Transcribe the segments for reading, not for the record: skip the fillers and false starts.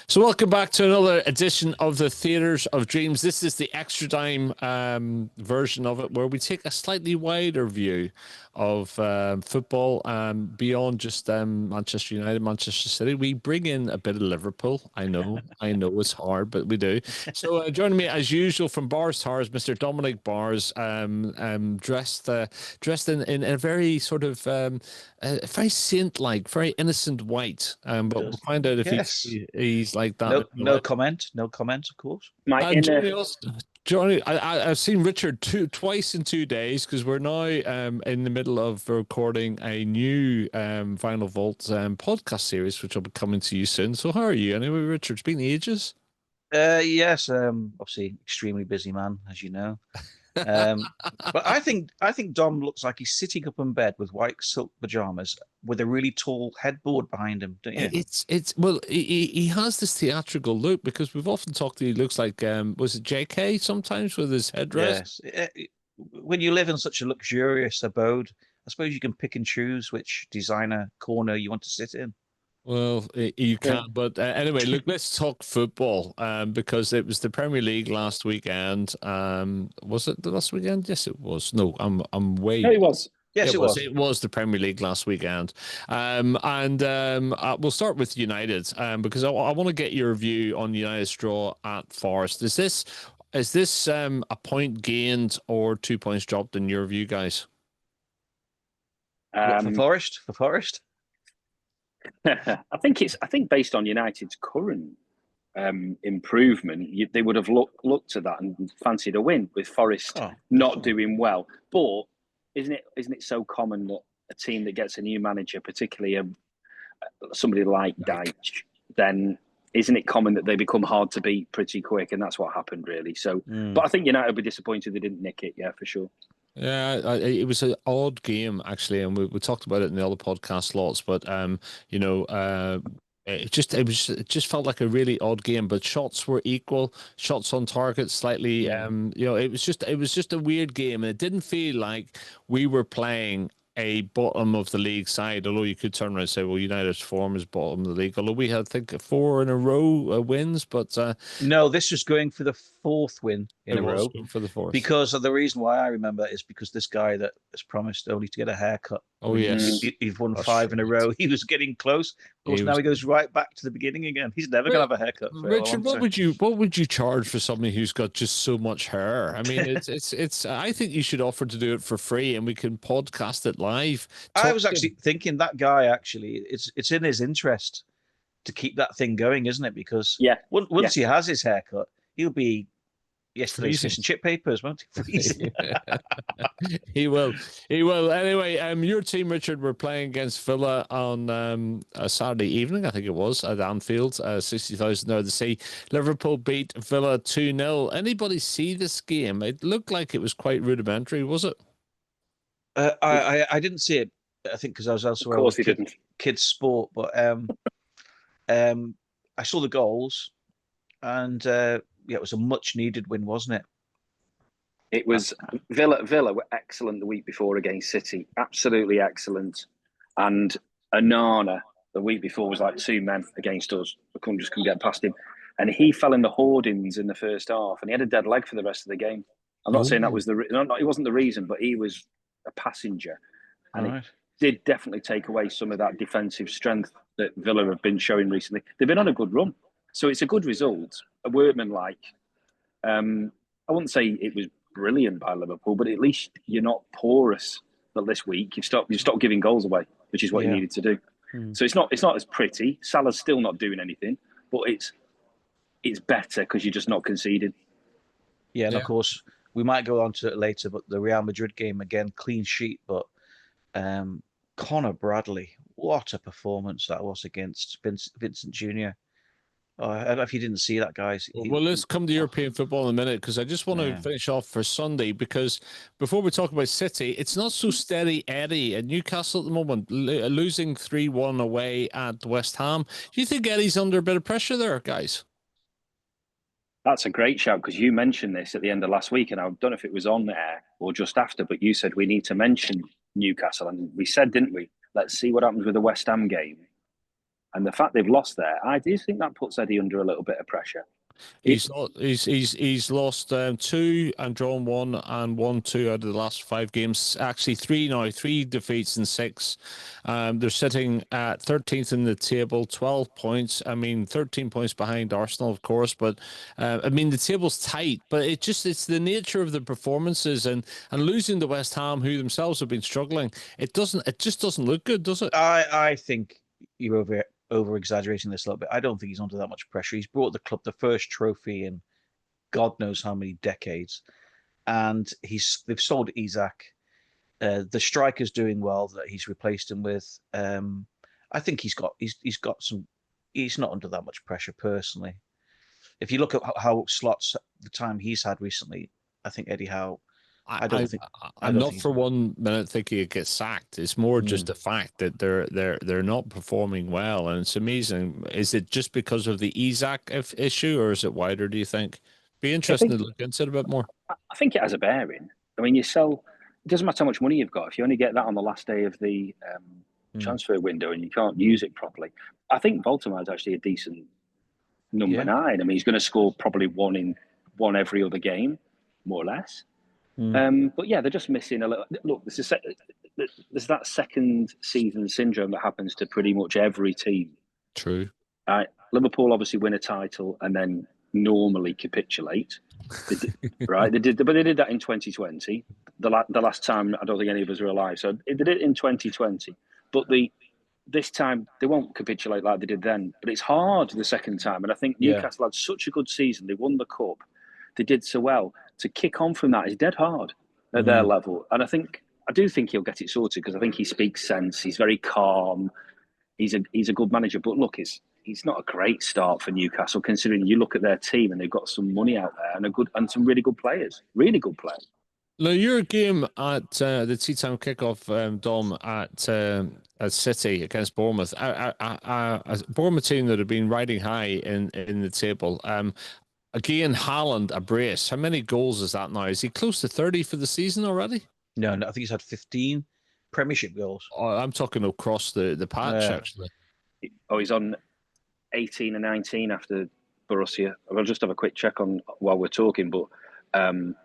So welcome back to another edition of the Theatres of Dreams. This is the extra time version of it, where we take a slightly wider view of football beyond just Manchester United, Manchester City. We bring in a bit of Liverpool. I know it's hard, but we do. So joining me as usual from Bars Towers, Mr. Dominic Bars, dressed in a very sort of very saint-like, very innocent white. But we'll find out if Yes. he's like that. No comment. No comment, of course. My And inner Johnny, I've seen Richard twice in 2 days, because we're now in the middle of recording a new Vinyl Vault podcast series, which will be coming to you soon. So how are you anyway, Richard? It's been ages. Yes, obviously extremely busy man, as you know. But I think Dom looks like he's sitting up in bed with white silk pajamas with a really tall headboard behind him, don't you? It's well, he has this theatrical look, because we've often talked to, he looks like was it JK sometimes with his headdress? Yes. When you live in such a luxurious abode, I suppose you can pick and choose which designer corner you want to sit in. Well, you can, but anyway, look, let's talk football, because it was the Premier League last weekend. Was it the last weekend? Yes, it was. No, I'm way. No, it was. Yes, it was. It was the Premier League last weekend. We'll start with United, because I want to get your view on United's draw at Forest. Is this a point gained or 2 points dropped in your view, guys? What, for Forest? For Forest? I think based on United's current improvement, they would have looked at that and fancied a win, with Forest not doing well. But isn't it so common that a team that gets a new manager, particularly somebody like Deitch, then isn't it common that they become hard to beat pretty quick? And that's what happened, really. So, but I think United will be disappointed they didn't nick it. Yeah, for sure. Yeah, it was an odd game actually, and we talked about it in the other podcast lots. But it just felt like a really odd game. But shots were equal, shots on target slightly. It was just a weird game, and it didn't feel like we were playing a bottom of the league side. Although you could turn around and say, well, United's form is bottom of the league. Although we had, I think, 4 in a row wins, but no, this was going for the 4th win in a row. For the 4th, because of the reason why I remember is because this guy that has promised only to get a haircut. Oh yes, he's won 5 in a row. He was getting close. Of course, now he goes right back to the beginning again. He's never gonna have a haircut. Richard, what would you charge for somebody who's got just so much hair? I mean, it's. I think you should offer to do it for free, and we can podcast it live. I was actually thinking that guy. Actually, it's in his interest to keep that thing going, isn't it? Because once he has his haircut, he'll be yesterday's fish and chip papers, won't he? He will. Anyway, your team, Richard, were playing against Villa on a Saturday evening, I think it was, at Anfield. 60,000 there to see. Liverpool beat Villa 2-0. Anybody see this game? It looked like it was quite rudimentary, was it? I didn't see it. I think because I was elsewhere. Of course, he didn't. Kids sport, but I saw the goals, and it was a much needed win, wasn't it? It was. Villa were excellent the week before against City, absolutely excellent, and Onana the week before was like 2 men against us. We couldn't get past him, and he fell in the hoardings in the first half, and he had a dead leg for the rest of the game. I'm not saying that was it wasn't the reason, but he was a passenger, and it did definitely take away some of that defensive strength that Villa have been showing recently. They've been on a good run, so it's a good result. A workman-like. I wouldn't say it was brilliant by Liverpool, but at least you're not porous. But this week you've stopped giving goals away, which is what you needed to do. So it's not as pretty. Salah's still not doing anything, but it's better because you're just not conceding. Yeah, and of course we might go on to it later, but the Real Madrid game again, clean sheet, but Connor Bradley, what a performance that was against Vincent Jr. I don't know if you didn't see that, guys. Well, let's come to European football in a minute, because I just want to finish off for Sunday, because before we talk about City, it's not so steady Eddie at Newcastle at the moment, losing 3-1 away at West Ham. Do you think Eddie's under a bit of pressure there, guys? That's a great shout, because you mentioned this at the end of last week, and I don't know if it was on air or just after, but you said we need to mention Newcastle, and we said, didn't we? Let's see what happens with the West Ham game. And the fact they've lost there, I do think that puts Eddie under a little bit of pressure. He's lost 2 and drawn 1 and won 2 out of the last 5 games. Actually, 3 defeats in 6. They're sitting at 13th in the table, 12 points. I mean, 13 points behind Arsenal, of course. But I mean, the table's tight. But it's the nature of the performances and losing to West Ham, who themselves have been struggling. It just doesn't look good, does it? I think you're over exaggerating this a little bit. I don't think he's under that much pressure. He's brought the club the first trophy in God knows how many decades, and they've sold Isak. The striker's doing well that he's replaced him with. I think he's got some. He's not under that much pressure personally. If you look at how Slots the time he's had recently, I think Eddie Howe. I'm not for 1 minute thinking it gets sacked. It's more just the fact that they're not performing well, and it's amazing. Is it just because of the Isak issue, or is it wider? Do you think? Be interesting to look into it a bit more. I think it has a bearing. I mean, you sell. It doesn't matter how much money you've got if you only get that on the last day of the transfer window and you can't use it properly. I think Baltimore is actually a decent number 9. I mean, he's going to score probably one every other game, more or less. But yeah, they're just missing a little. Look, there's that second season syndrome that happens to pretty much every team. True. Liverpool obviously win a title and then normally capitulate. Right? They did that in 2020. The last time, I don't think any of us were alive. So they did it in 2020. But this time they won't capitulate like they did then. But it's hard the second time. And I think Newcastle had such a good season. They won the cup. They did so well. To kick on from that is dead hard at their level. And I do think he'll get it sorted because I think he speaks sense. He's very calm. He's a good manager. But look, he's not a great start for Newcastle considering you look at their team and they've got some money out there and some really good players. Really good players. Now, your game at the tea time kickoff, Dom, at City against Bournemouth, a Bournemouth team that have been riding high in the table. Again, Haaland, a brace. How many goals is that now? Is he close to 30 for the season already? No, I think he's had 15 Premiership goals. Oh, I'm talking across the patch, actually. Oh, he's on 18 and 19 after Borussia. I'll just have a quick check on while we're talking. But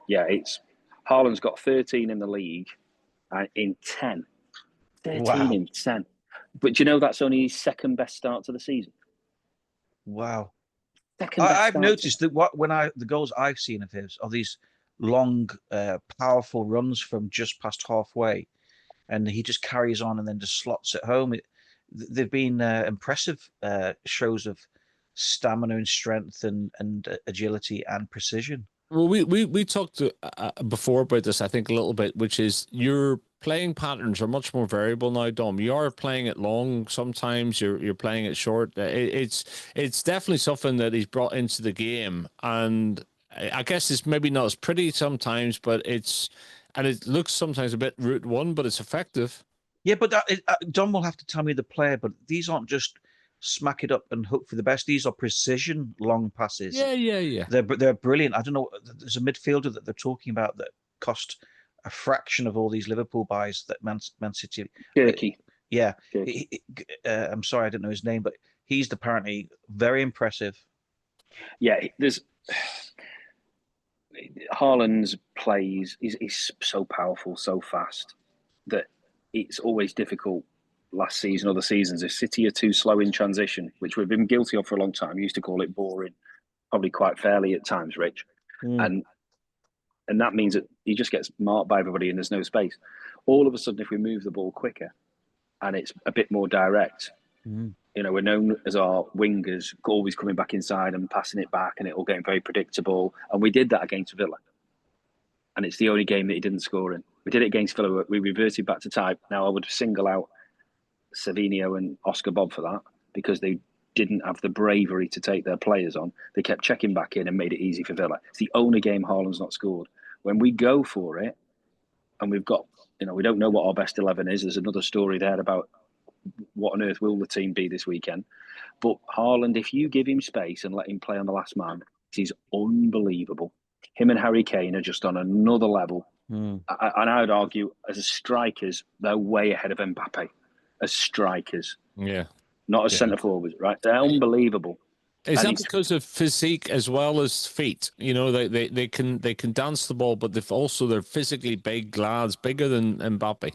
it's Haaland's got 13 in the league in 10. 13 in 10. But do you know that's only his second best start to the season? Wow. I've noticed that the goals I've seen of his are these long, powerful runs from just past halfway, and he just carries on and then just slots it home. They've been impressive shows of stamina and strength and agility and precision. Well, we talked before about this, I think, a little bit, which is your playing patterns are much more variable now, Dom. You are playing it long. Sometimes you're playing it short. It's definitely something that he's brought into the game, and I guess it's maybe not as pretty sometimes, but it looks sometimes a bit route one, but it's effective. Yeah, but Dom will have to tell me the player, but these aren't just smack it up and hope for the best. These are precision long passes. Yeah. They're brilliant. I don't know. There's a midfielder that they're talking about that cost a fraction of all these Liverpool buys that Man City. Turkey. Yeah. I'm sorry, I didn't know his name, but he's apparently very impressive. Yeah, there's Haaland's plays. He's so powerful, so fast that it's always difficult. Last season, other seasons, if City are too slow in transition, which we've been guilty of for a long time, we used to call it boring, probably quite fairly at times, Rich. And that means that he just gets marked by everybody and there's no space. All of a sudden, if we move the ball quicker and it's a bit more direct, we're known as our wingers always coming back inside and passing it back, and it all getting very predictable. And we did that against Villa. And it's the only game that he didn't score in. We did it against Villa. We reverted back to type. Now, I would single out Savinho and Oscar Bob for that because they didn't have the bravery to take their players on. They kept checking back in and made it easy for Villa. It's the only game Haaland's not scored. When we go for it, and we've got, we don't know what our best 11 is. There's another story there about what on earth will the team be this weekend. But Haaland, if you give him space and let him play on the last man, he's unbelievable. Him and Harry Kane are just on another level. And I would argue, as strikers, they're way ahead of Mbappe. As strikers. Yeah. not as centre forwards, right? They're unbelievable. Is that because of physique as well as feet? You know, they can dance the ball, but they're physically big lads, bigger than Mbappe.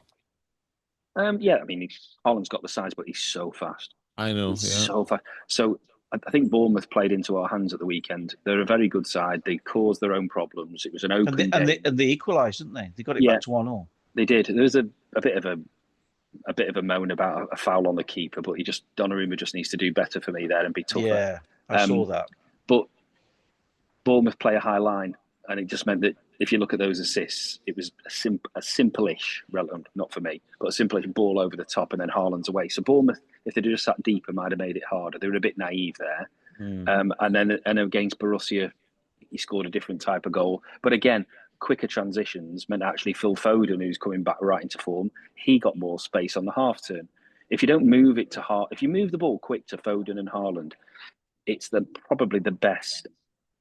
Yeah, I mean, Holland's got the size, but he's so fast. I know, so fast. So I think Bournemouth played into our hands at the weekend. They're a very good side. They caused their own problems. It was an open game. And they equalised, didn't they? They got it back to 1-1. They did. There was a bit of a moan about a foul on the keeper, but Donnarumma just needs to do better for me there and be tougher. Yeah, I saw that. But Bournemouth play a high line, and it just meant that if you look at those assists, it was a simple-ish, not for me, but a simple-ish ball over the top and then Haaland's away. So Bournemouth, if they'd just sat deeper, might have made it harder. They were a bit naive there. And then against Borussia, he scored a different type of goal. But again, quicker transitions meant actually Phil Foden, who's coming back right into form, he got more space on the half turn. If you don't move it if you move the ball quick to Foden and Haaland, it's probably the best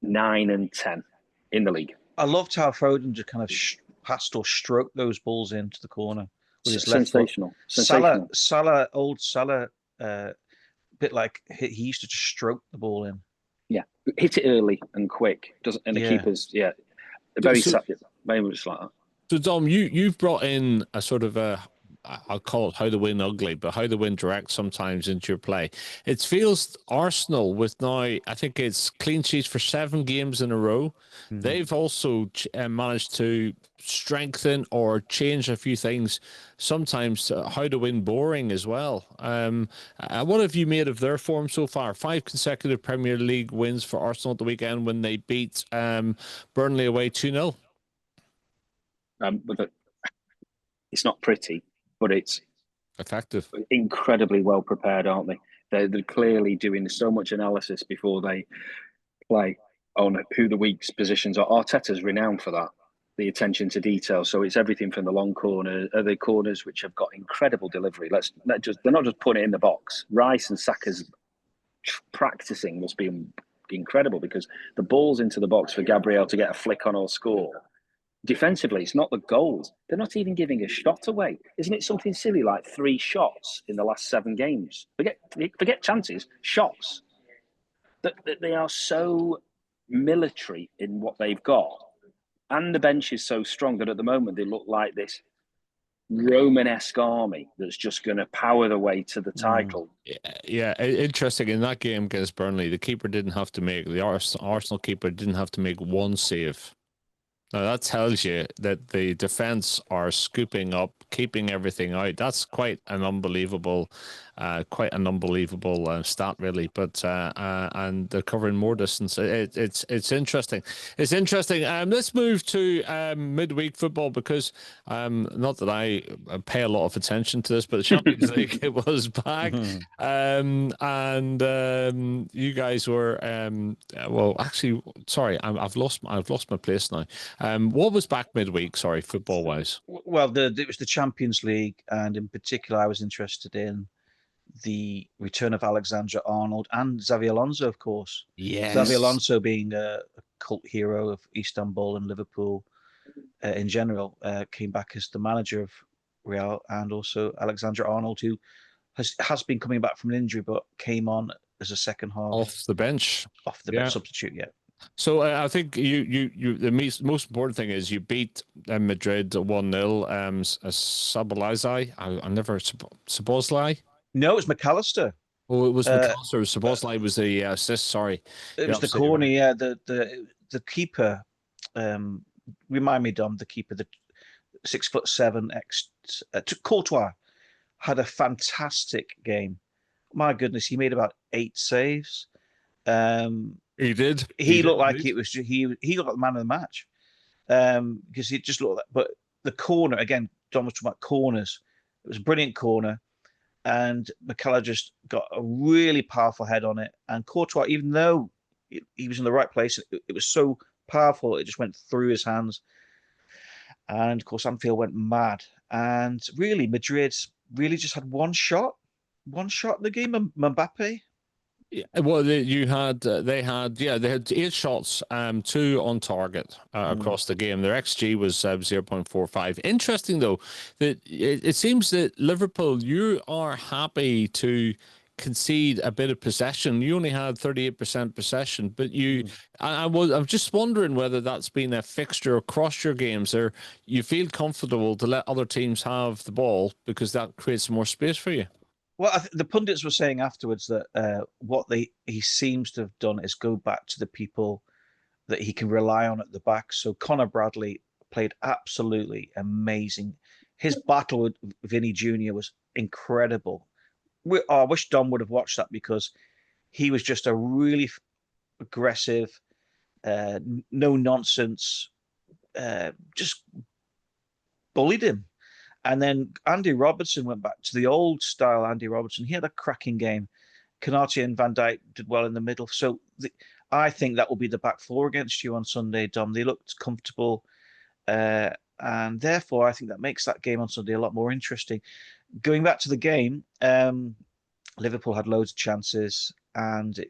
9 and 10 in the league. I loved how Foden just kind of passed or stroked those balls into the corner with his Sensational. left foot. Old Salah, bit like he used to just stroke the ball in. Yeah, hit it early and quick. The keepers, very much like that. So Dom, you've brought in a sort of I'll call it how to win ugly, but how to win direct sometimes into your play. It feels Arsenal with now, I think it's clean sheets for 7 games in a row. They've also managed to strengthen or change a few things, sometimes how to win boring as well. What have you made of their form so far? 5 consecutive Premier League wins for Arsenal at the weekend when they beat Burnley away 2-0. It's not pretty, but it's effective. Incredibly well prepared, aren't they? They're clearly doing so much analysis before they play on who the weak positions are. Arteta's renowned for that, the attention to detail. So it's everything from the long corner, the corners which have got incredible delivery. They're not just putting it in the box. Rice and Saka's practicing must be incredible, because the balls into the box for Gabriel to get a flick on or score. Defensively, it's not the goals. They're not even giving a shot away. Isn't it something silly like 3 shots in the last 7 games? Forget chances, shots. They are so military in what they've got. And the bench is so strong that at the moment they look like this Romanesque army that's just going to power the way to the title. Yeah, interesting. In that game against Burnley, the Arsenal keeper didn't have to make 1 save. Now, that tells you that the defense are scooping up, keeping everything out. That's quite an unbelievable stat, really. But and they're covering more distance. It's interesting. It's interesting. Let's move to midweek football, because not that I pay a lot of attention to this, but the Champions League, it was back, and you guys were well, actually, sorry, I've lost my place now. What was back midweek? Sorry, football wise. Well, it was the Champions League, and in particular, I was interested in the return of Alexander-Arnold and Xabi Alonso, of course. Yes. Xabi Alonso being a cult hero of Istanbul and Liverpool in general, came back as the manager of Real, and also Alexander-Arnold, who has been coming back from an injury, but came on as a second half off the bench substitute. Yeah. So I think the most important thing is you beat Madrid 1-0. Szoboszlai, I never Szoboszlai. No, it was McAllister. Oh, it was McAllister. Szoboszlai was the assist. Sorry, it was the corner. Right. Yeah, the keeper. Remind me, Dom. The keeper, the 6'7" Courtois, had a fantastic game. My goodness, he made about 8 saves. He did. He looked like it was. He looked like the man of the match, because he just looked like. But the corner again, Don was talking about corners. It was a brilliant corner, and McCullough just got a really powerful head on it. And Courtois, even though he was in the right place, it was so powerful, it just went through his hands. And of course, Anfield went mad. And really, Madrid really just had one shot in the game. Mbappe. Yeah, well, they had 8 shots, 2 on target across the game. Their XG was 0.45. Interesting though that it seems that Liverpool, you are happy to concede a bit of possession. You only had 38% possession, but I'm just wondering whether that's been a fixture across your games, or you feel comfortable to let other teams have the ball because that creates more space for you. Well, the pundits were saying afterwards that what he seems to have done is go back to the people that he can rely on at the back. So Connor Bradley played absolutely amazing. His battle with Vinny Jr. was incredible. I wish Dom would have watched that, because he was just a really aggressive, no nonsense, just bullied him. And then Andy Robertson went back to the old style Andy Robertson. He had a cracking game. Canati and Van Dijk did well in the middle. So I think that will be the back four against you on Sunday, Dom. They looked comfortable. And therefore, I think that makes that game on Sunday a lot more interesting. Going back to the game, Liverpool had loads of chances, and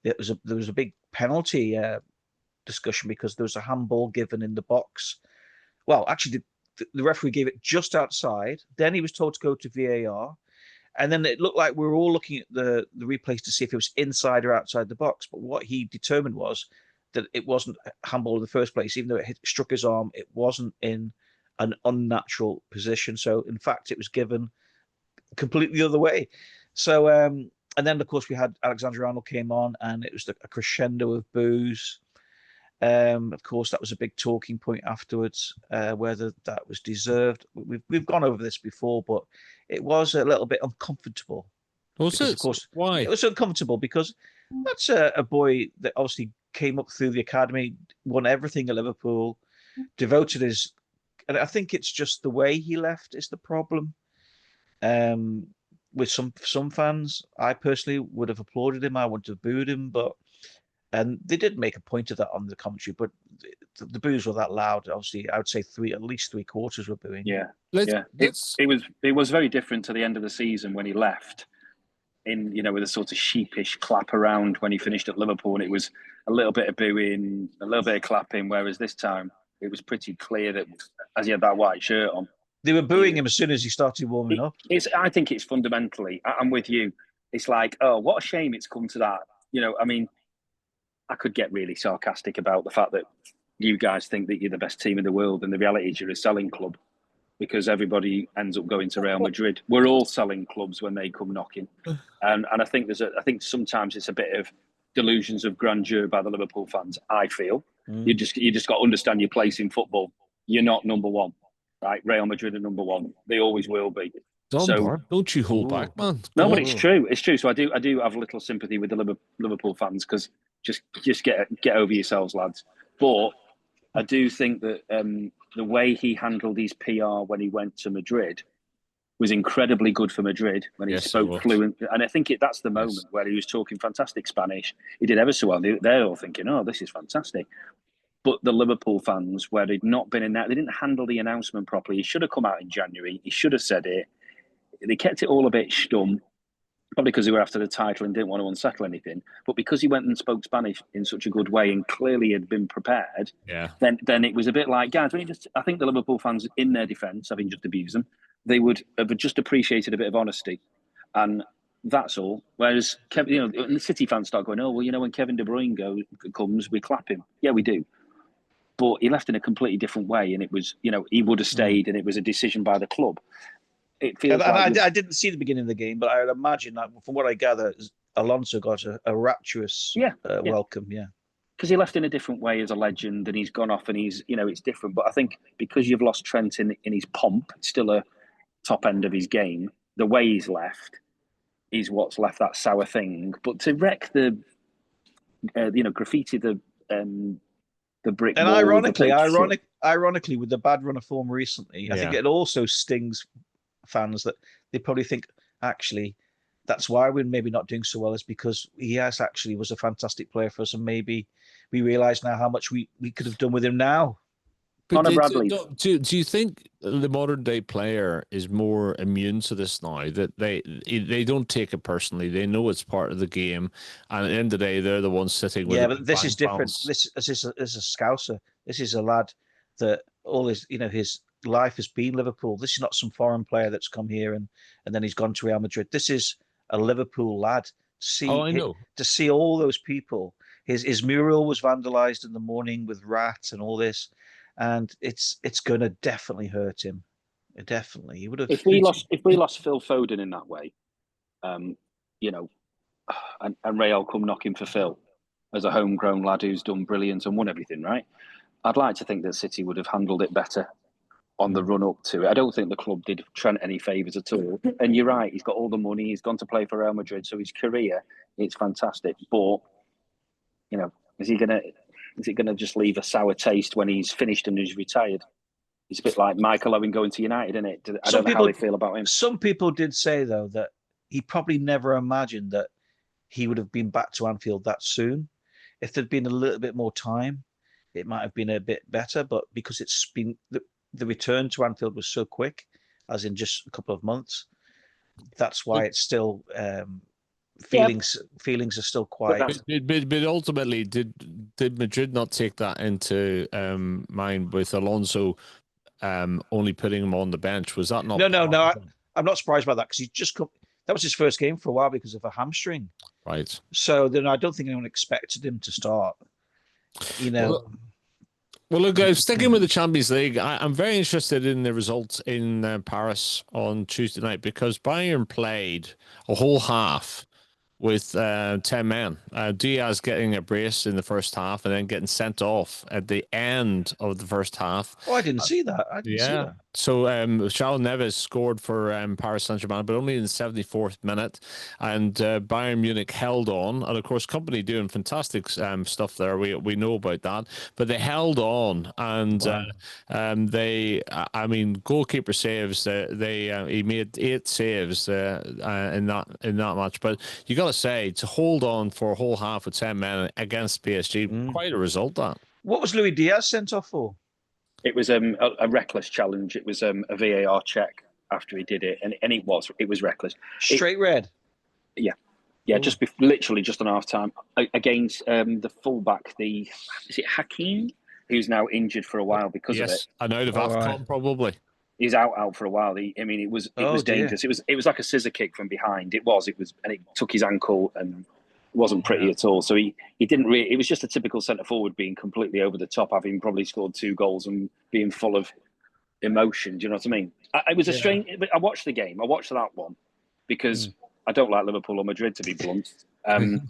there was a big penalty discussion because there was a handball given in the box. Well, actually, the referee gave it just outside. Then he was told to go to VAR. And then it looked like we were all looking at the replays to see if it was inside or outside the box. But what he determined was that it wasn't handball in the first place. Even though it struck his arm, it wasn't in an unnatural position. So, in fact, it was given completely the other way. So, and then, of course, we had Alexander-Arnold came on, and it was a crescendo of boos. Of course, that was a big talking point afterwards, whether that was deserved. We've gone over this before, but it was a little bit uncomfortable. Was it? Of course, why? It was uncomfortable because that's a boy that obviously came up through the academy, won everything at Liverpool, devoted his, and I think it's just the way he left is the problem. With some fans, I personally would have applauded him. I would have booed him, and they did make a point of that on the commentary, but the boos were that loud. Obviously, I would say at least three quarters were booing. Yeah, It was very different to the end of the season when he left, with a sort of sheepish clap around when he finished at Liverpool, and it was a little bit of booing, a little bit of clapping. Whereas this time, it was pretty clear that as he had that white shirt on, they were booing him as soon as he started warming up. I think it's fundamentally. I'm with you. It's like, oh, what a shame it's come to that. I could get really sarcastic about the fact that you guys think that you're the best team in the world, and the reality is you're a selling club, because everybody ends up going to Real Madrid. We're all selling clubs when they come knocking, and I think I think sometimes it's a bit of delusions of grandeur by the Liverpool fans. I feel you just got to understand your place in football. You're not number one, right? Real Madrid are number one. They always will be. Don't you hold back, man. No, but it's true. It's true. So I do have a little sympathy with the Liverpool fans, because just get over yourselves, lads. But I do think that the way he handled his PR when he went to Madrid was incredibly good for Madrid, when he spoke fluent. And I think that's the moment where he was talking fantastic Spanish. He did ever so well. They're all thinking, oh, this is fantastic. But the Liverpool fans, where they'd not been in that, they didn't handle the announcement properly. He should have come out in January. He should have said it. They kept it all a bit stum, probably because they were after the title and didn't want to unsettle anything. But because he went and spoke Spanish in such a good way and clearly had been prepared, then it was a bit like, guys, I think the Liverpool fans, in their defence, having just abused them, they would have just appreciated a bit of honesty. And that's all. Whereas, the City fans start going, oh, well, when Kevin De Bruyne comes, we clap him. Yeah, we do. But he left in a completely different way, and it was, he would have stayed, and it was a decision by the club. It feels I didn't see the beginning of the game, but I would imagine that, from what I gather, Alonso got a rapturous welcome. Yeah, because he left in a different way as a legend, and he's gone off, and he's it's different. But I think because you've lost Trent in his pomp, it's still a top end of his game. The way he's left is what's left that sour thing. But to wreck the, graffiti the brick and wall, ironically, with the bad run of form recently, I think it also stings fans that they probably think, actually, that's why we're maybe not doing so well, is because he was a fantastic player for us, and maybe we realise now how much we could have done with him now. Connor Bradley. Do you think the modern day player is more immune to this now, that they don't take it personally? They know it's part of the game, and at the end of the day, they're the ones sitting with but this is different. This is a Scouser. This is a lad that all his life has been Liverpool. This is not some foreign player that's come here and then he's gone to Real Madrid. This is a Liverpool lad. I know. To see all those people. His mural was vandalized in the morning with rats and all this, and it's going to definitely hurt him. Definitely, he would have. If we lost Phil Foden in that way, you know, and Real come knocking for Phil as a homegrown lad who's done brilliant and won everything, right? I'd like to think that City would have handled it better on the run up to it. I don't think the club did Trent any favours at all. And you're right, he's got all the money. He's gone to play for Real Madrid, so his career, it's fantastic. But you know, is it gonna just leave a sour taste when he's finished and he's retired? It's a bit like Michael Owen going to United, isn't it? I don't know how they feel about him. Some people did say though that he probably never imagined that he would have been back to Anfield that soon. If there'd been a little bit more time, it might have been a bit better. But because it's been the return to Anfield was so quick, as in just a couple of months, that's why it's still feelings are still quite. But ultimately, did Madrid not take that into mind with Alonso only putting him on the bench? Was that not? No. I'm not surprised by that because he just come. That was his first game for a while because of a hamstring. Right. So then I don't think anyone expected him to start. You know. Well, look, guys, sticking with the Champions League, I'm very interested in the results in Paris on Tuesday night because Bayern played a whole half with 10 men. Diaz getting a brace in the first half and then getting sent off at the end of the first half. Oh, I didn't see that. I didn't see that. So Charles Neves scored for Paris Saint-Germain, but only in the 74th minute. And Bayern Munich held on. And, of course, Company doing fantastic stuff there. We know about that. But they held on. And goalkeeper saves. He made 8 saves in that match. But you got to say, to hold on for a whole half with 10 men against PSG, quite a result, that. What was Luis Diaz sent off for? It was a reckless challenge. It was a VAR check after he did it, and it was reckless. Straight red. Yeah, literally just on half time against the fullback. Is it Hakim, who's now injured for a while because of it? I know the AFCON probably. He's out for a while. It was dangerous. It was like a scissor kick from behind. It was, and it took his ankle and. Wasn't pretty at all. So he didn't really. It was just a typical centre forward being completely over the top, having probably scored 2 goals and being full of emotion. Do you know what I mean? It was a strange. I watched the game. I watched that one because I don't like Liverpool or Madrid, to be blunt. I mean,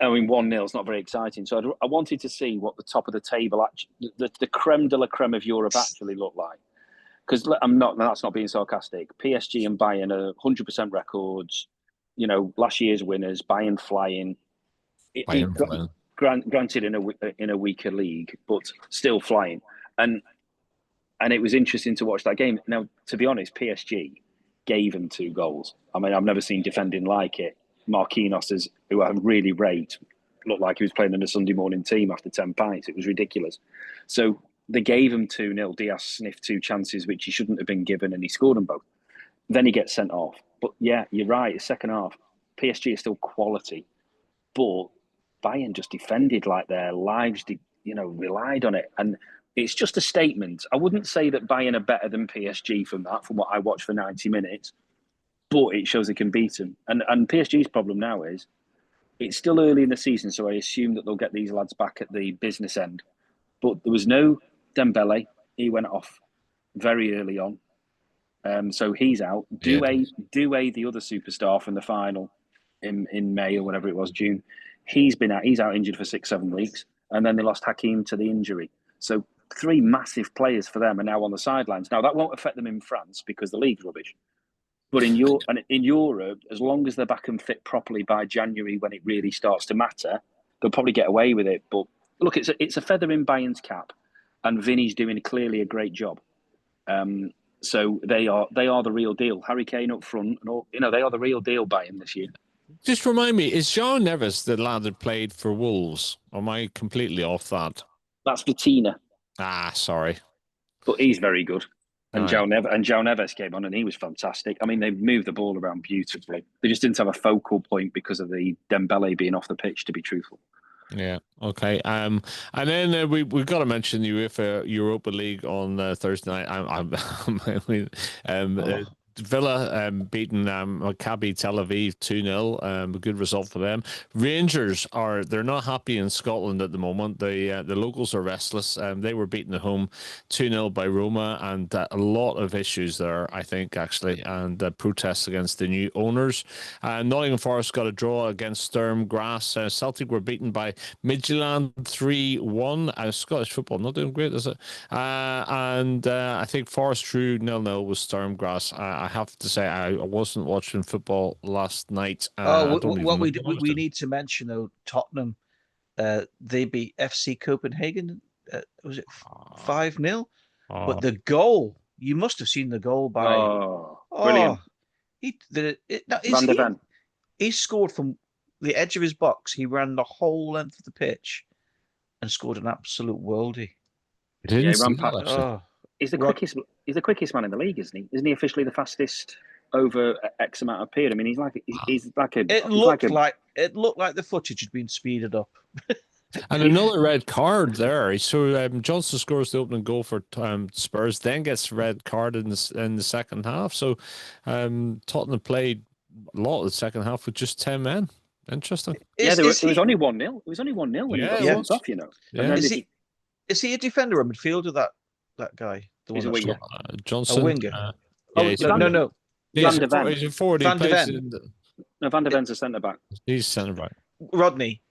1-0 is not very exciting. So I wanted to see what the top of the table, the creme de la creme of Europe, actually looked like. Because that's not being sarcastic. PSG and Bayern are 100% records. You know, last year's winners, Bayern flying. Granted, in a weaker league, but still flying. And it was interesting to watch that game. Now, to be honest, PSG gave him 2 goals. I mean, I've never seen defending like it. Marquinhos, who I really rate, looked like he was playing in a Sunday morning team after 10 pints. It was ridiculous. So they gave him 2-0. Diaz sniffed 2 chances, which he shouldn't have been given, and he scored them both. Then he gets sent off. But yeah, you're right. The second half, PSG is still quality, but Bayern just defended like their lives, relied on it, and it's just a statement. I wouldn't say that Bayern are better than PSG from what I watched for 90 minutes, but it shows they can beat them. And PSG's problem now is it's still early in the season, so I assume that they'll get these lads back at the business end. But there was no Dembele; he went off very early on. So he's out. Doué, the other superstar from the final in May or whatever it was, June, he's out injured for 6-7 weeks. And then they lost Hakim to the injury. So 3 massive players for them are now on the sidelines. Now, that won't affect them in France because the league's rubbish. But in Europe, as long as they're back and fit properly by January when it really starts to matter, they'll probably get away with it. But look, it's a feather in Bayern's cap. And Vinny's doing clearly a great job. So they are the real deal. Harry Kane up front, and they are the real deal Bayern this year. Just remind me, is João Neves the lad that played for Wolves? Or am I completely off that? That's Vitina. Sorry. But he's very good. And João Neves came on and he was fantastic. I mean, they moved the ball around beautifully. They just didn't have a focal point because of the Dembele being off the pitch, to be truthful. Yeah. Okay. And then we've got to mention the UEFA Europa League on Thursday night. Villa beating Maccabi Tel Aviv 2-0. A good result for them. Rangers they're not happy in Scotland at the moment. The locals are restless. They were beaten at home 2-0 by Roma, and a lot of issues there, I think, actually, and protests against the new owners. Nottingham Forest got a draw against Sturm Graz. Celtic were beaten by Midtjylland 3-1. Scottish football not doing great, is it? And I think Forest drew 0-0 with Sturm Graz. I have to say I wasn't watching football last night. What we need to mention though, Tottenham, they beat FC Copenhagen. Was it 5-0? But the goal, you must have seen the goal by brilliant. Van de Ven. He scored from the edge of his box. He ran the whole length of the pitch and scored an absolute worldie. He ran past. He's the quickest. He's the quickest man in the league, isn't he? Isn't he officially the fastest over X amount of period? I mean, he's like a. It looked like the footage had been speeded up. And another red card there. So Johnson scores the opening goal for Spurs, then gets red card in the second half. So Tottenham played a lot of the second half with just 10 men. Interesting. It was only 1-0. It was only 1-0 when he got sent off, you know. Yeah. Is he a defender or midfielder? That guy. He's a winger. Johnson. A winger. No. He's a forward. Van de Ven. No, Van de Ven's a centre back. He's centre back. Rodney,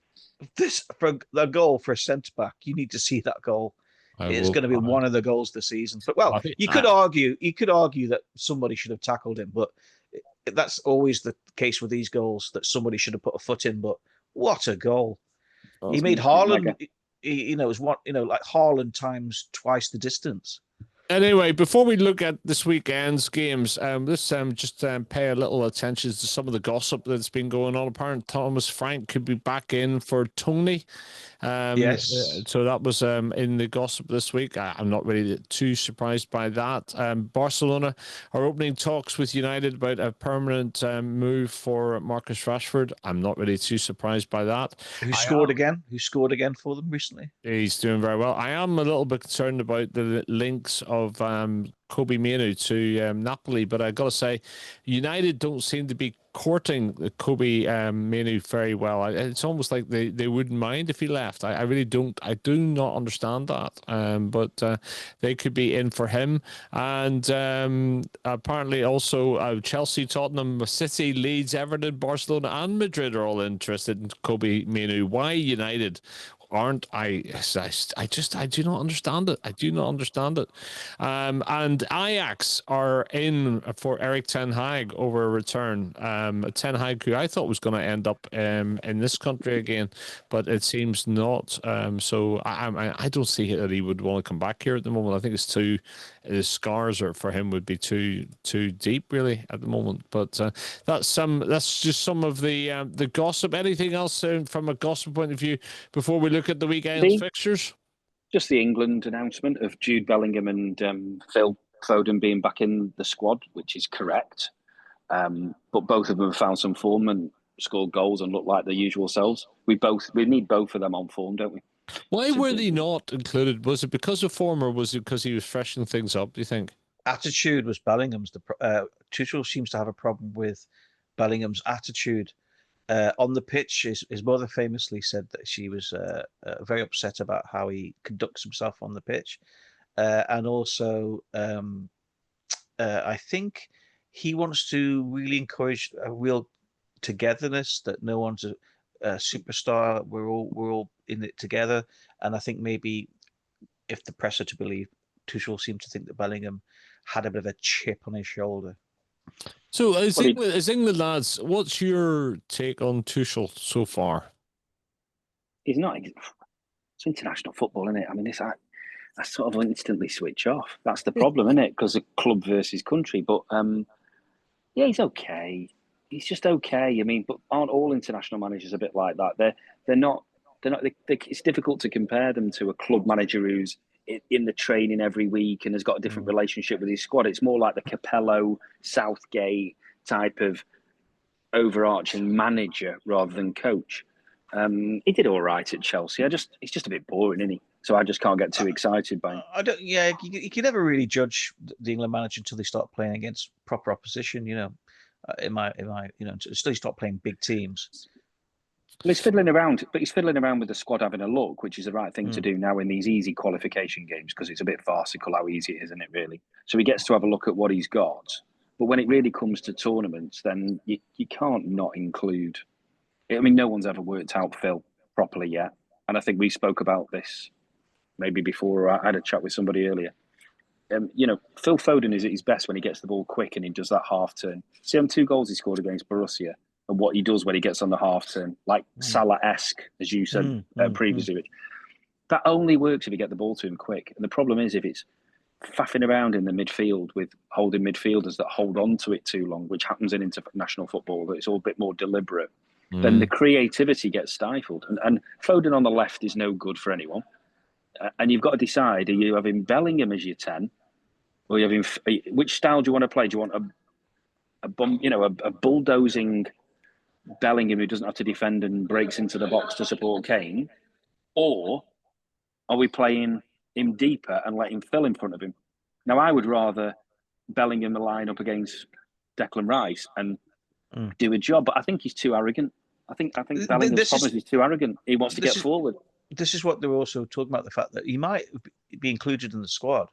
this for a goal for a centre back. You need to see that goal. It's going to be one of the goals this season. But you could argue that somebody should have tackled him, but that's always the case with these goals, that somebody should have put a foot in. But what a goal! He made Haaland. It was like Haaland times twice the distance. Anyway, before we look at this weekend's games, let's just pay a little attention to some of the gossip that's been going on. Apparently, Thomas Frank could be back in for Tony. Yes. So that was in the gossip this week. I'm not really too surprised by that. Barcelona are opening talks with United about a permanent move for Marcus Rashford. I'm not really too surprised by that. Who scored again for them recently? He's doing very well. I am a little bit concerned about the links of Kobe Mainoo to Napoli, but I got to say, United don't seem to be courting Kobe Mainoo very well. It's almost like they wouldn't mind if he left. I really don't. I do not understand that. But they could be in for him. And apparently also Chelsea, Tottenham, City, Leeds, Everton, Barcelona, and Madrid are all interested in Kobe Mainoo. Why United aren't? I do not understand it. I do not understand it. And Ajax are in for Eric Ten Hag over a return. Ten Hag, who I thought was going to end up in this country again, but it seems not. So I don't see that he would want to come back here at the moment. I think the scars for him would be too deep really at the moment. But that's just some of the gossip. Anything else from a gossip point of view before we look at the weekend's fixtures? Just the England announcement of Jude Bellingham and Phil Foden being back in the squad, which is correct. But both of them have found some form and scored goals and look like their usual selves. We need both of them on form, don't we? Why were they not included? Was it because of form, or was it because he was freshening things up, do you think? Attitude was Bellingham's. Tuchel seems to have a problem with Bellingham's attitude. On the pitch, his mother famously said that she was very upset about how he conducts himself on the pitch. And also, I think he wants to really encourage a real togetherness, that no one's a superstar. We're all in it together. And I think maybe, if the press are to believe, Tuchel seemed to think that Bellingham had a bit of a chip on his shoulder. So, as England lads, what's your take on Tuchel so far? He's not. It's international football, isn't it? I mean, I sort of instantly switch off. That's the problem, isn't it? Because of club versus country. But yeah, he's okay. He's just okay. I mean, but aren't all international managers a bit like that? They're not. It's difficult to compare them to a club manager who's in the training every week and has got a different relationship with his squad. It's more like the Capello, Southgate type of overarching manager rather than coach. He did all right at Chelsea. He's just a bit boring, isn't he? So I just can't get too excited by him. I don't. Yeah, you can never really judge the England manager until they start playing against proper opposition. You know, until you start playing big teams. Well, he's fiddling around, but he's fiddling around with the squad having a look, which is the right thing to do now in these easy qualification games, because it's a bit farcical how easy it is, isn't it, really? So he gets to have a look at what he's got. But when it really comes to tournaments, then you can't not include. I mean, no one's ever worked out Phil properly yet. And I think we spoke about this maybe before. I had a chat with somebody earlier. Phil Foden is at his best when he gets the ball quick and he does that half turn. See them 2 goals he scored against Borussia and what he does when he gets on the half turn, like Salah-esque, as you said previously, Rich. That only works if you get the ball to him quick. And the problem is if it's faffing around in the midfield with holding midfielders that hold on to it too long, which happens in international football, that it's all a bit more deliberate, then the creativity gets stifled. And Foden on the left is no good for anyone. And you've got to decide, are you having Bellingham as your 10? Or are you having, which style do you want to play? Do you want a bulldozing Bellingham who doesn't have to defend and breaks into the box to support Kane? Or are we playing him deeper and letting Phil in front of him? Now, I would rather Bellingham line up against Declan Rice and do a job, but I think he's too arrogant. I think Bellingham's problem is he's too arrogant. He wants to get forward. This is what they were also talking about, the fact that he might be included in the squad,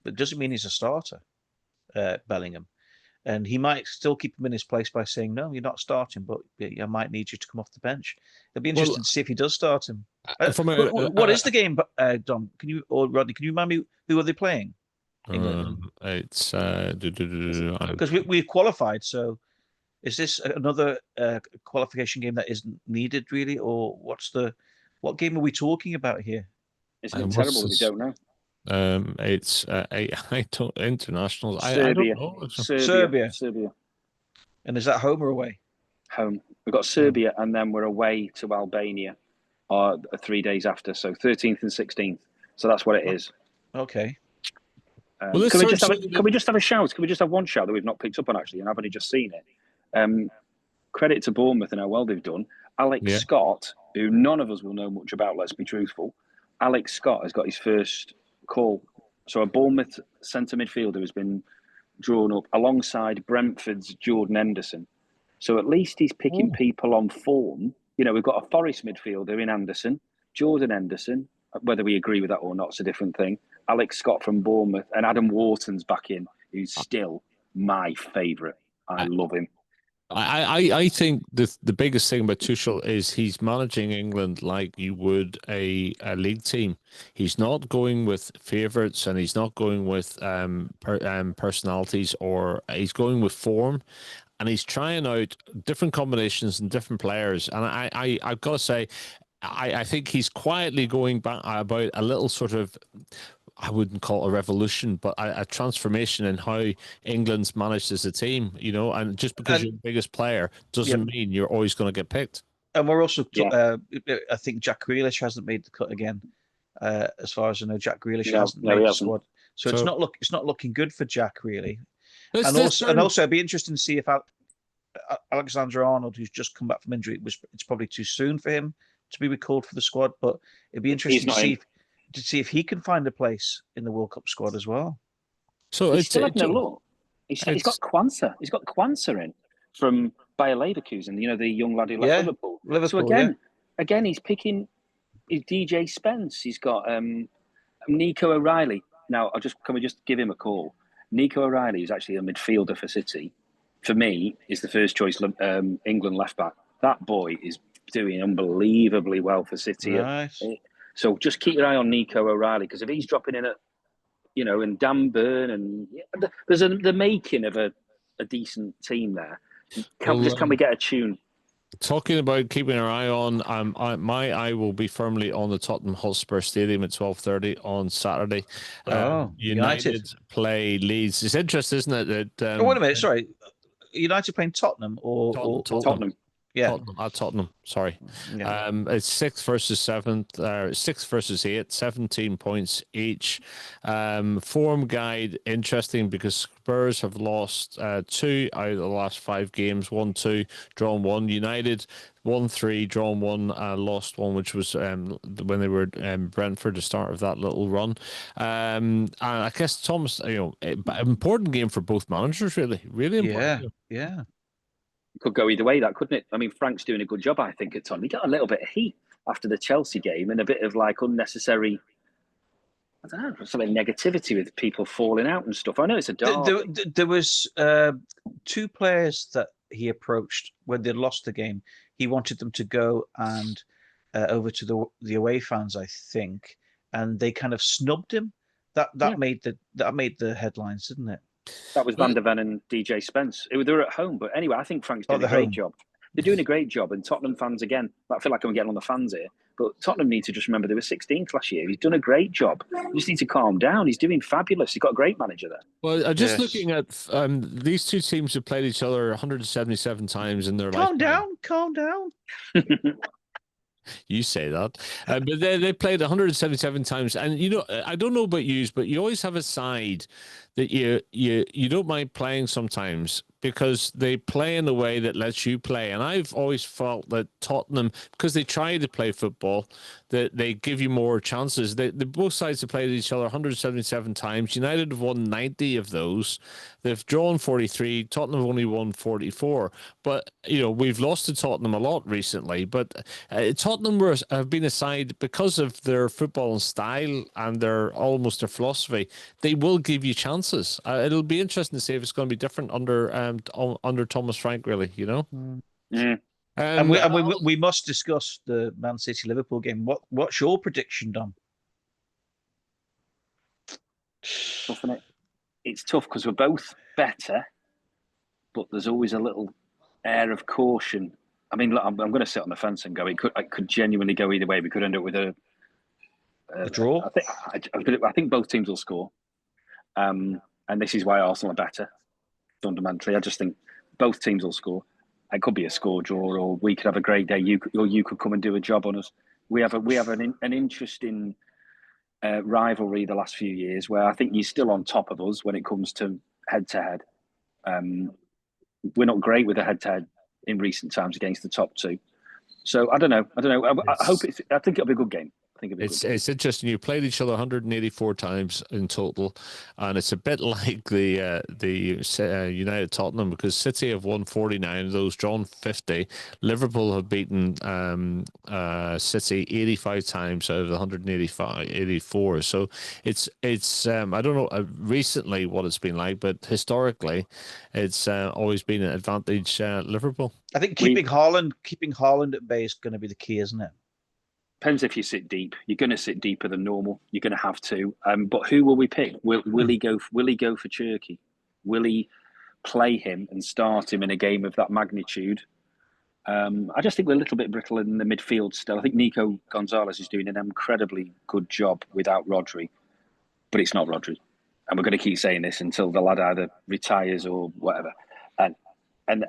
but it doesn't mean he's a starter, Bellingham. And he might still keep him in his place by saying, no, you're not starting, but I might need you to come off the bench. It'll be interesting to see if he does start him. What is the game, Dom? Rodney, can you remind me who are they playing? England. It's because we've qualified, so is this another qualification game that isn't needed really, or what game are we talking about here? It's terrible that we don't know. It's internationals. Serbia. I don't know. Serbia. And is that home or away? Home. We've got Serbia, and then we're away to Albania 3 days after. So 13th and 16th. So that's what it is. Okay. Can we just have a shout? Can we just have one shout that we've not picked up on actually, and I've only just seen it? Credit to Bournemouth and how well they've done. Alex Scott, who none of us will know much about, let's be truthful. Alex Scott has got his first call. So a Bournemouth centre midfielder has been drawn up alongside Brentford's Jordan Henderson. So at least he's picking people on form. We've got a Forest midfielder in Anderson, Jordan Henderson. Whether we agree with that or not is a different thing. Alex Scott from Bournemouth and Adam Wharton's back in, who's still my favourite. I love him. I think the biggest thing about Tuchel is he's managing England like you would a league team. He's not going with favourites and he's not going with personalities, or he's going with form, and he's trying out different combinations and different players. And I've got to say, I think he's quietly going back about a little sort of, I wouldn't call it a revolution, but a transformation in how England's managed as a team, and just because you're the biggest player doesn't mean you're always going to get picked. And we're also, I think Jack Grealish hasn't made the cut again. As far as I know, Jack Grealish hasn't made the squad. So it's not looking good for Jack, really. And also it'd be interesting to see if Alexander-Arnold, who's just come back from injury, it's probably too soon for him to be recalled for the squad, but it'd be interesting to see if he can find a place in the World Cup squad as well. So he's still having a look. He's got Kwanzaa. He's got Kwanzaa in from Bayer Leverkusen. The young lad who left Liverpool. So again, he's picking his DJ Spence. He's got Nico O'Reilly. Now, can we just give him a call? Nico O'Reilly is actually a midfielder for City. For me, is the first choice England left back. That boy is doing unbelievably well for City. Nice. So just keep your eye on Nico O'Reilly, because if he's dropping in in Dan Burn, and there's the making of a decent team there. Can we get a tune? Talking about keeping our eye on, my eye will be firmly on the Tottenham Hotspur Stadium at 12:30 on Saturday. United play Leeds. It's interesting, isn't it? That wait a minute, sorry. United playing Tottenham or Tottenham. Yeah. Tottenham. Sorry. Yeah. It's 6th versus 7th, 6th versus 8th, 17 points each. Form guide, interesting because Spurs have lost 2 out of the last 5 games, 1-2, drawn 1. United 1-3, drawn 1, lost 1, which was when they were Brentford, the start of that little run. And I guess Thomas, important game for both managers, really important. Yeah. Could go either way, that couldn't it? I mean, Frank's doing a good job, I think, at Tottenham. He got a little bit of heat after the Chelsea game and a bit of like unnecessary, I don't know, something negativity with people falling out and stuff. I know it's a derby. There was 2 players that he approached when they lost the game. He wanted them to go and over to the away fans, I think, and they kind of snubbed him. That made the headlines, didn't it? That was Van der Ven and DJ Spence. They were at home, but anyway, I think Frank's doing a great job. They're doing a great job, and Tottenham fans again. I feel like I'm getting on the fans here, but Tottenham need to just remember they were 16th last year. He's done a great job. You just need to calm down. He's doing fabulous. He's got a great manager there. Well, just looking at these two teams have played each other 177 times in their lifetime. Calm down. You say that, but they played 177 times, and I don't know about you, but you always have a side that you don't mind playing sometimes because they play in a way that lets you play. And I've always felt that Tottenham, because they try to play football, that they give you more chances. They both sides have played each other 177 times. United have won 90 of those. They've drawn 43. Tottenham have only won 44. But we've lost to Tottenham a lot recently. But Tottenham have been a side because of their football style and their philosophy. They will give you chances. It'll be interesting to see if it's going to be different under Thomas Frank, really. And we must discuss the Man City Liverpool game. What's your prediction, Dom? Tough, isn't it? It's tough because we're both better, but there's always a little air of caution. I mean, look, I'm going to sit on the fence and go. It could genuinely go either way. We could end up with a draw. I think both teams will score, and this is why Arsenal are better. Fundamentally, I just think both teams will score. It could be a score draw, or we could have a great day. You could come and do a job on us. We have an interesting rivalry the last few years, where I think you're still on top of us when it comes to head-to-head. We're not great with a head-to-head in recent times against the top 2. So I don't know. I think it'll be a good game. It's interesting. You played each other 184 times in total, and it's a bit like the United Tottenham, because City have won 49 of those, drawn 50. Liverpool have beaten City 85 times out of the 84. So it's I don't know recently what it's been like, but historically, it's always been an advantage Liverpool. I think keeping Haaland at bay is going to be the key, isn't it? Depends if you sit deep. You're going to sit deeper than normal. You're going to have to. But who will we pick? Will he go? Will he go for Cherky? Will he play him and start him in a game of that magnitude? I just think we're a little bit brittle in the midfield still. I think Nico Gonzalez is doing an incredibly good job without Rodri, but it's not Rodri, and we're going to keep saying this until the lad either retires or whatever. And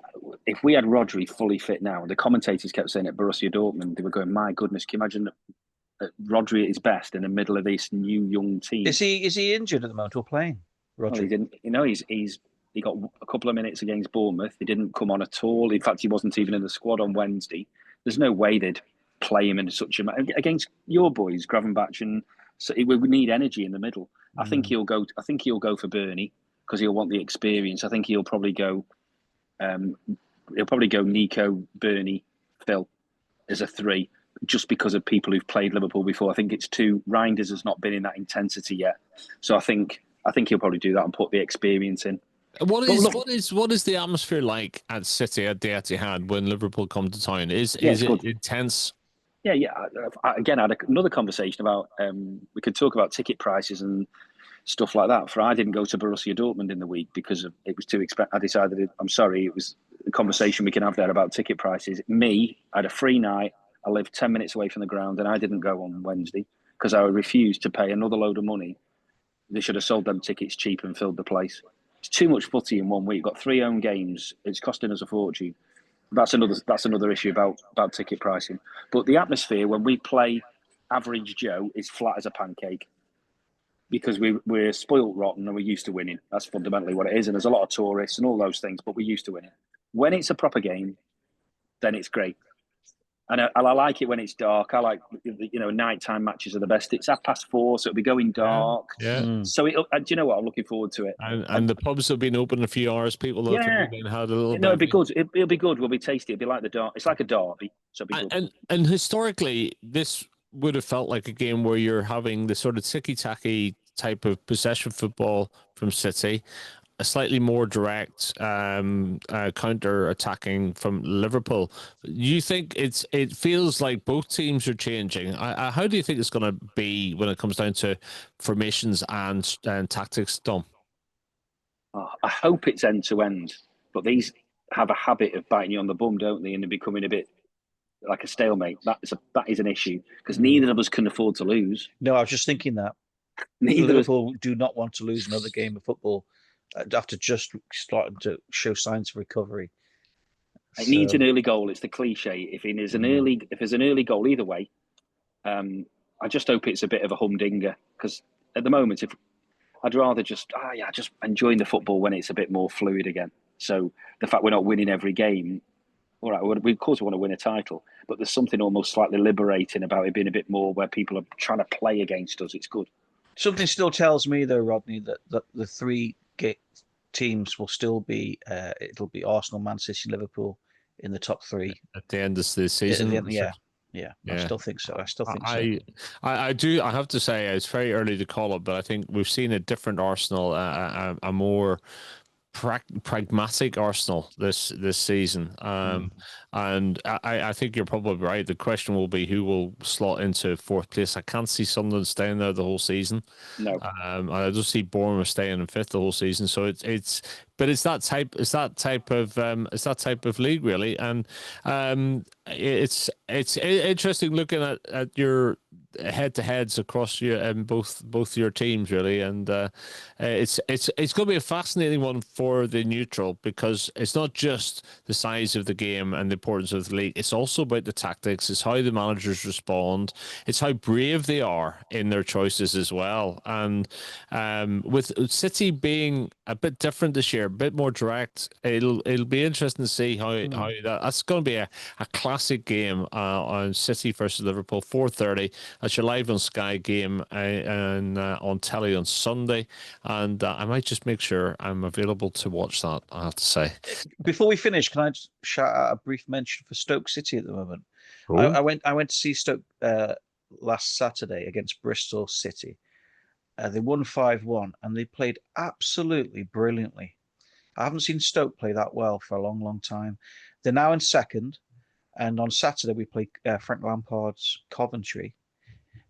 if we had Rodri fully fit now, the commentators kept saying at Borussia Dortmund, they were going, "My goodness, can you imagine Rodri at his best in the middle of this new young team?" Is he injured at the moment or playing? Rodri? Well, he didn't. He got a couple of minutes against Bournemouth. He didn't come on at all. In fact, he wasn't even in the squad on Wednesday. There's no way they'd play him in such a against your boys, Gravenbach, and so it would need energy in the middle. I think he'll go for Bernie because he'll want the experience. I think he'll probably go. He'll probably go Nico, Bernie, Phil as a 3, just because of people who've played Liverpool before. I think it's 2. Reinders has not been in that intensity yet, so I think he'll probably do that and put the experience in. What is the atmosphere like at City at the Etihad when Liverpool come to town? Is it intense? Yeah. Again, I had another conversation about. We could talk about ticket prices and stuff like that. I didn't go to Borussia Dortmund in the week because it was too expensive. I decided, I'm sorry, it was a conversation we can have there about ticket prices. I had a free night. I lived 10 minutes away from the ground, and I didn't go on Wednesday because I refused to pay another load of money. They should have sold them tickets cheap and filled the place. It's too much footy in 1 week. Got 3 home games. It's costing us a fortune. That's another issue about ticket pricing. But the atmosphere when we play average Joe is flat as a pancake because we're spoilt rotten and we're used to winning. That's fundamentally what it is. And there's a lot of tourists and all those things, but we're used to winning. When it's a proper game, then it's great. And I like it when it's dark. I like, nighttime matches are the best. It's 4:30, so it'll be going dark. Yeah. So do you know what? I'm looking forward to it. And the pubs have been open a few hours. People have come in and had a little bit. No, it'll be good. It'll be good. We'll be tasty. It'll be like it's like a derby. So it'll be good. And historically, this would have felt like a game where you're having the sort of ticky-tacky type of possession football from City, a slightly more direct counter-attacking from Liverpool. You think it feels like both teams are changing? How do you think it's going to be when it comes down to formations and tactics, Dom? I hope it's end-to-end, but these have a habit of biting you on the bum, don't they, and becoming a bit like a stalemate. That is an issue because neither of us can afford to lose. No, I was just thinking that. Liverpool do not want to lose another game of football after just starting to show signs of recovery. It needs an early goal. It's the cliche. If there's an early goal either way, I just hope it's a bit of a humdinger because at the moment, I'd rather just enjoying the football when it's a bit more fluid again. So the fact we're not winning every game, all right, we of course we want to win a title, but there's something almost slightly liberating about it being a bit more where people are trying to play against us. It's good. Something still tells me though, Rodney, that the three teams will still be it'll be Arsenal, Man City, Liverpool in the top three at the end of the season. Yeah. I still think so. I do. I have to say, it's very early to call it, but I think we've seen a different Arsenal, a more pragmatic Arsenal this season. And I think you're probably right. The question will be who will slot into fourth place. I can't see Sunderland staying there the whole season. No. I just see Bournemouth staying in fifth the whole season. So it's that type of league really. And it's interesting looking at your head-to-heads across your both your teams really, and it's going to be a fascinating one for the neutral because it's not just the size of the game and the importance of the league, it's also about the tactics, it's how the managers respond, it's how brave they are in their choices as well. And with City being a bit different this year, a bit more direct, it'll be interesting to see how that's going to be a classic game on City versus Liverpool, 4:30. That's your live on Sky game and on telly on Sunday. And I might just make sure I'm available to watch that, I have to say. Before we finish, can I just shout out a brief mention for Stoke City at the moment? I went to see Stoke last Saturday against Bristol City. They won 5-1 and they played absolutely brilliantly. I haven't seen Stoke play that well for a long, long time. They're now in second. And on Saturday, we play Frank Lampard's Coventry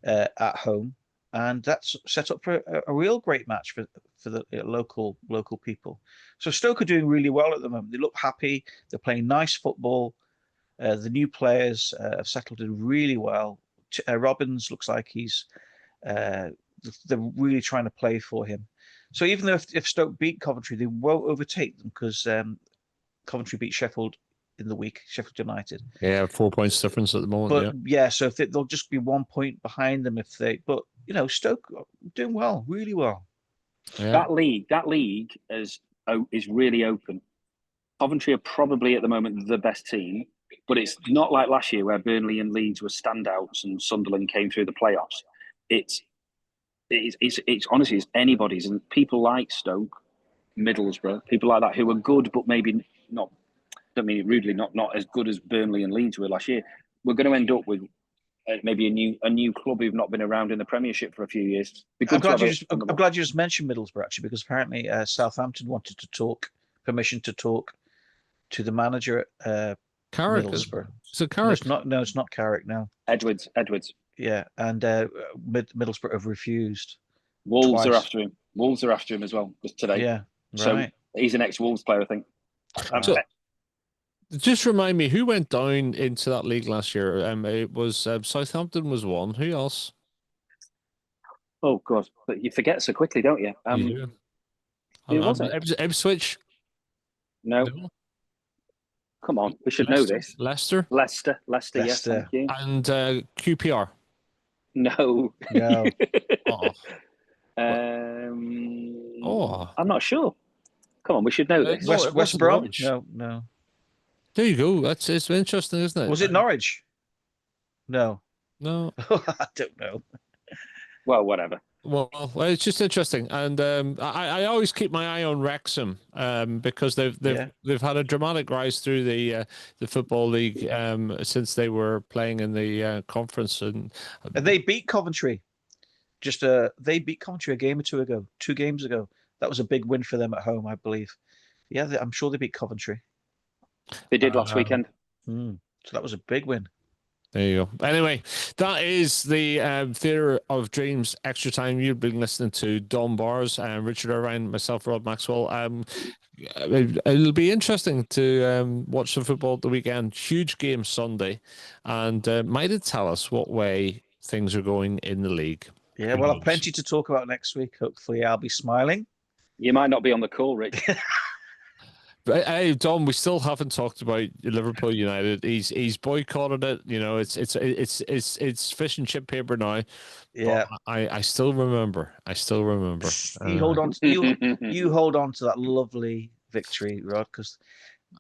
at home, and that's set up for a real great match for the local people. So Stoke are doing really well at the moment. They look happy. They're playing nice football. The new players have settled in really well. Robbins looks like they're really trying to play for him. So even though if Stoke beat Coventry, they won't overtake them because Coventry beat Sheffield in the week, Sheffield United. Yeah, 4 points difference at the moment. But so if they'll just be 1 point behind them but Stoke are doing well, really well. Yeah. That league is really open. Coventry are probably at the moment the best team, but it's not like last year where Burnley and Leeds were standouts and Sunderland came through the playoffs. It's honestly it's anybody's, and people like Stoke, Middlesbrough, people like that who are good but maybe not. Don't mean it rudely, not as good as Burnley and Leeds were last year. We're going to end up with maybe a new club who've not been around in the Premiership for a few years. I'm glad you just mentioned Middlesbrough actually, because apparently Southampton wanted permission to talk to the manager at Carrick. Middlesbrough. Is it Carrick? It's not Carrick. No, Edwards. Yeah, and Middlesbrough have refused. Wolves twice. are after him. Wolves are after him as well today. Yeah, right. So he's an ex-Wolves player, I think. Just remind me, who went down into that league last year? It was Southampton was one. Who else? Oh God, but you forget so quickly, don't you? Who was it? Ipswich. No. Come on, we should know this. Leicester. Leicester. Yes, thank you. And QPR. No. No. Oh. I'm not sure. Come on, we should know this. West Brom? No. There you go. It's interesting, isn't it? Was it Norwich? No. I don't know. Well, whatever. Well, it's just interesting, and I always keep my eye on Wrexham because they've had a dramatic rise through the football league since they were playing in the conference, and they beat Coventry. They beat Coventry a game or two games ago. That was a big win for them at home, I believe. Yeah, I'm sure they beat Coventry. They did last weekend. So that was a big win. There you go. Anyway, that is the Theatre of Dreams Extra Time. You've been listening to Don Bars and Richard Irvine, myself, Rod Maxwell. It'll be interesting to watch the football at the weekend. Huge game Sunday. And might it tell us what way things are going in the league? Yeah, we'll have plenty to talk about next week. Hopefully I'll be smiling. You might not be on the call, Rich. Hey, Dom, we still haven't talked about Liverpool United. He's boycotted it. You know, it's fish and chip paper now. Yeah, I still remember. You hold on. You hold on to that lovely victory, Rod, because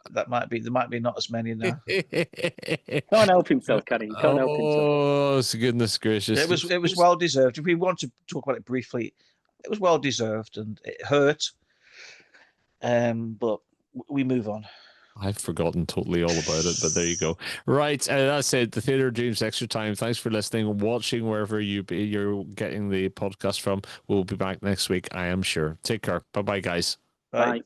there might be not as many now. Can't help himself, can he? Can't help himself. Oh, goodness gracious! It was well deserved. If we want to talk about it briefly, it was well deserved, and it hurt. But we move on. I've forgotten totally all about it, but there you go. Right, that's it. The Theatre of Dreams Extra Time. Thanks for listening, watching wherever you're getting the podcast from. We'll be back next week, I am sure. Take care. Bye-bye, guys. Bye.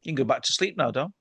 You can go back to sleep now, Dom.